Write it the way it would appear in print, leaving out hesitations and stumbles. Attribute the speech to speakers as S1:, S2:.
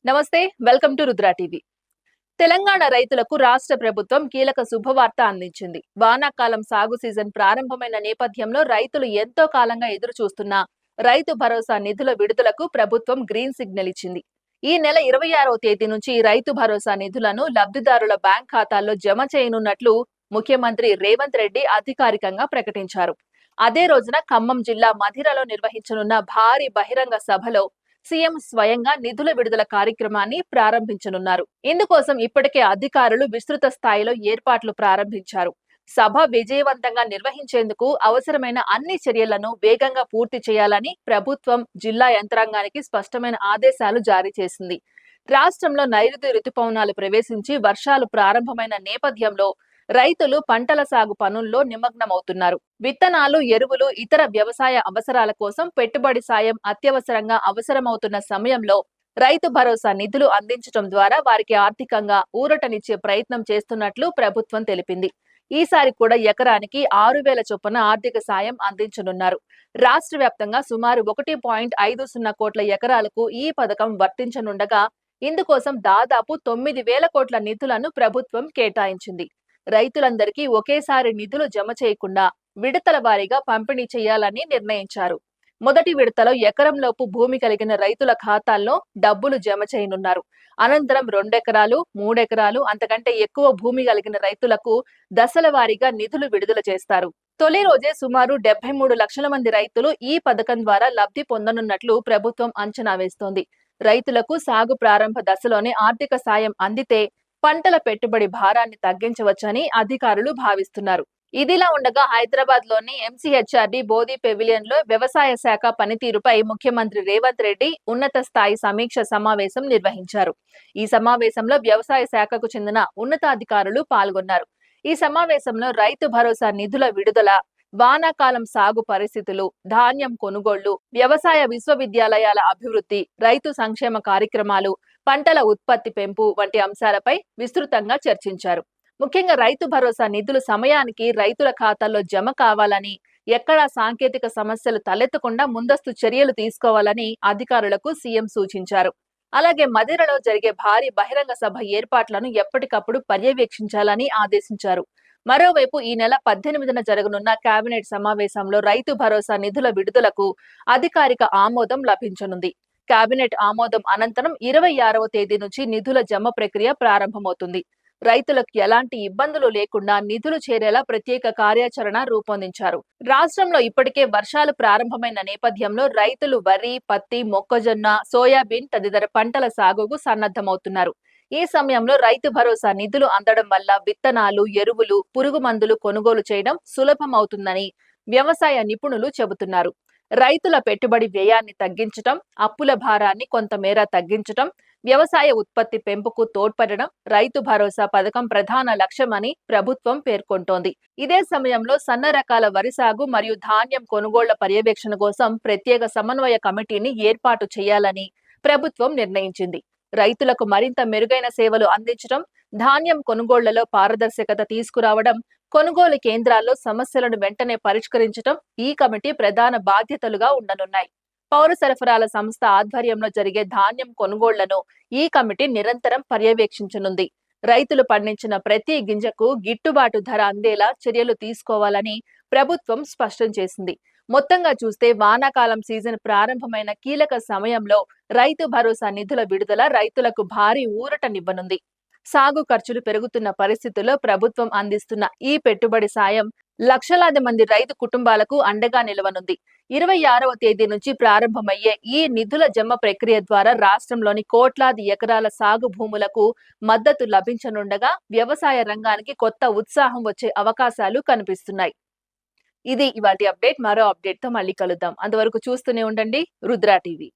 S1: నమస్తే, welcome to Rudra TV. Telangana రైతులకు రాష్ట్ర ప్రభుత్వం కీలక శుభవార్త అందించింది. వానాకాలం సాగు సీజన్ ప్రారంభమైన నేపథ్యంలో రైతులు ఎంతో కాలంగా ఎదురు చూస్తున్న రైతు భరోసా నిధుల విడుదలకు ప్రభుత్వం గ్రీన్ సిగ్నల్ ఇచ్చింది. ఈ నెల 26వ తేదీ నుంచి రైతు భరోసా నిధులను లబ్ధిదారుల బ్యాంక్ ఖాతాల్లో జమ చేయనున్నట్లు ముఖ్యమంత్రి రేవంత్ రెడ్డి అధికారికంగా ప్రకటించారు. అదే రోజున ఖమ్మం జిల్లా మధిరలో నిర్వహించనున్న భారీ బహిరంగ సభలో సీఎం స్వయంగా నిధుల విడుదల కార్యక్రమాన్ని ప్రారంభించనున్నారు. ఇందుకోసం ఇప్పటికే అధికారులు విస్తృత స్థాయిలో ఏర్పాట్లు ప్రారంభించారు. సభ విజయవంతంగా నిర్వహించేందుకు అవసరమైన అన్ని చర్యలను వేగంగా పూర్తి చేయాలని ప్రభుత్వం జిల్లా యంత్రాంగానికి స్పష్టమైన ఆదేశాలు జారీ చేసింది. రాష్ట్రంలో నైరుతి రుతుపవనాలు ప్రవేశించి వర్షాలు ప్రారంభమైన నేపథ్యంలో రైతులు పంటల సాగు పనుల్లో నిమగ్నమవుతున్నారు. విత్తనాలు, ఎరువులు, ఇతర వ్యవసాయ అవసరాల కోసం పెట్టుబడి సాయం అత్యవసరంగా అవసరమవుతున్న సమయంలో రైతు భరోసా నిధులు అందించడం ద్వారా వారికి ఆర్థికంగా ఊరటనిచ్చే ప్రయత్నం చేస్తున్నట్లు ప్రభుత్వం తెలిపింది. ఈసారి కూడా ఎకరానికి 6,000 చొప్పున ఆర్థిక సాయం అందించనున్నారు. రాష్ట్ర వ్యాప్తంగా సుమారు 1.50 కోట్ల ఎకరాలకు ఈ పథకం వర్తించనుండగా ఇందుకోసం దాదాపు 9,000 కోట్ల నిధులను ప్రభుత్వం కేటాయించింది. రైతులందరికీ ఒకేసారి నిధులు జమ చేయకుండా విడతల వారీగా పంపిణీ చేయాలని నిర్ణయించారు. మొదటి విడతలో ఎకరంలోపు భూమి కలిగిన రైతుల ఖాతాల్లో డబ్బులు జమ చేయనున్నారు. అనంతరం 2 ఎకరాలు, 3 ఎకరాలు అంతకంటే ఎక్కువ భూమి కలిగిన రైతులకు దశల వారీగా నిధులు విడుదల చేస్తారు. తొలి రోజే సుమారు 73 లక్షల మంది రైతులు ఈ పథకం ద్వారా లబ్ధి పొందనున్నట్లు ప్రభుత్వం అంచనా వేస్తోంది. రైతులకు సాగు ప్రారంభ దశలోనే ఆర్థిక సాయం అందితే పంటల పెట్టుబడి భారాన్ని తగ్గించవచ్చని అధికారులు భావిస్తున్నారు. ఇదిలా ఉండగా హైదరాబాద్ లోని ఎంసీహెచ్ఆర్డీ బోధి పెవిలియన్ లో వ్యవసాయ శాఖ పనితీరుపై ముఖ్యమంత్రి రేవంత్ రెడ్డి ఉన్నత స్థాయి సమీక్ష సమావేశం నిర్వహించారు. ఈ సమావేశంలో వ్యవసాయ శాఖకు చెందిన ఉన్నతాధికారులు పాల్గొన్నారు. ఈ సమావేశంలో రైతు భరోసా నిధుల విడుదల, వానాకాలం సాగు పరిస్థితులు, ధాన్యం కొనుగోళ్లు, వ్యవసాయ విశ్వవిద్యాలయాల అభివృద్ధి, రైతు సంక్షేమ కార్యక్రమాలు, పంటల ఉత్పత్తి పెంపు వంటి అంశాలపై విస్తృతంగా చర్చించారు. ముఖ్యంగా రైతు భరోసా నిధులు సమయానికి రైతుల ఖాతాల్లో జమ కావాలని, ఎక్కడా సాంకేతిక సమస్యలు తలెత్తకుండా ముందస్తు చర్యలు తీసుకోవాలని అధికారులకు సీఎం సూచించారు. అలాగే మధిరలో జరిగే భారీ బహిరంగ సభ ఏర్పాట్లను ఎప్పటికప్పుడు పర్యవేక్షించాలని ఆదేశించారు. మరోవైపు ఈ నెల 18న జరగనున్న కేబినెట్ సమావేశంలో రైతు భరోసా నిధుల విడుదలకు అధికారిక ఆమోదం లభించనుంది. కేబినెట్ ఆమోదం అనంతరం 26వ తేదీ నుంచి నిధుల జమ ప్రక్రియ ప్రారంభమవుతుంది. రైతులకు ఎలాంటి ఇబ్బందులు లేకుండా నిధులు చేరేలా ప్రత్యేక కార్యాచరణ రూపొందించారు. రాష్ట్రంలో ఇప్పటికే వర్షాలు ప్రారంభమైన నేపథ్యంలో రైతులు వరి, పత్తి, మొక్కజొన్న, సోయాబీన్ తదితర పంటల సాగుకు సన్నద్ధమవుతున్నారు. ఈ సమయంలో రైతు భరోసా నిధులు అందడం వల్ల విత్తనాలు, ఎరువులు, పురుగు మందులు కొనుగోలు చేయడం సులభమవుతుందని వ్యవసాయ నిపుణులు చెబుతున్నారు. రైతుల పెట్టుబడి వ్యయాన్ని తగ్గించడం, అప్పుల భారాన్ని కొంతమేర తగ్గించడం, వ్యవసాయ ఉత్పత్తి పెంపుకు తోడ్పడడం రైతు భరోసా పథకం ప్రధాన లక్ష్యమని ప్రభుత్వం పేర్కొంటోంది. ఇదే సమయంలో సన్న రకాల వరి సాగు మరియు ధాన్యం కొనుగోళ్ల పర్యవేక్షణ కోసం ప్రత్యేక సమన్వయ కమిటీని ఏర్పాటు చేయాలని ప్రభుత్వం నిర్ణయించింది. రైతులకు మరింత మెరుగైన సేవలు అందించడం, ధాన్యం కొనుగోళ్లలో పారదర్శకత తీసుకురావడం, కొనుగోలు కేంద్రాల్లో సమస్యలను వెంటనే పరిష్కరించడం ఈ కమిటీ ప్రధాన బాధ్యతలుగా ఉండనున్నాయి. పౌర సరఫరాల సంస్థ ఆధ్వర్యంలో జరిగే ధాన్యం కొనుగోళ్లను ఈ కమిటీ నిరంతరం పర్యవేక్షించనుంది. రైతులు పండించిన ప్రతి గింజకు గిట్టుబాటు ధర అందేలా చర్యలు తీసుకోవాలని ప్రభుత్వం స్పష్టం చేసింది. మొత్తంగా చూస్తే వానాకాలం సీజన్ ప్రారంభమైన కీలక సమయంలో రైతు భరోసా నిధుల విడుదల రైతులకు భారీ ఊరటనివ్వనుంది. సాగు ఖర్చులు పెరుగుతున్న పరిస్థితుల్లో ప్రభుత్వం అందిస్తున్న ఈ పెట్టుబడి సాయం లక్షలాది మంది రైతు కుటుంబాలకు అండగా నిలవనుంది. 26వ తేదీ నుంచి ప్రారంభమయ్యే ఈ నిధుల జమ ప్రక్రియ ద్వారా రాష్ట్రంలోని కోట్లాది ఎకరాల సాగు భూములకు మద్దతు లభించనుండగా వ్యవసాయ రంగానికి కొత్త ఉత్సాహం వచ్చే అవకాశాలు కనిపిస్తున్నాయి. ఇది ఇవాల్టి అప్డేట్. మరో అప్డేట్ తో మళ్ళీ కలుద్దాం. అంతవరకు చూస్తూనే ఉండండి రుద్రా టీవీ.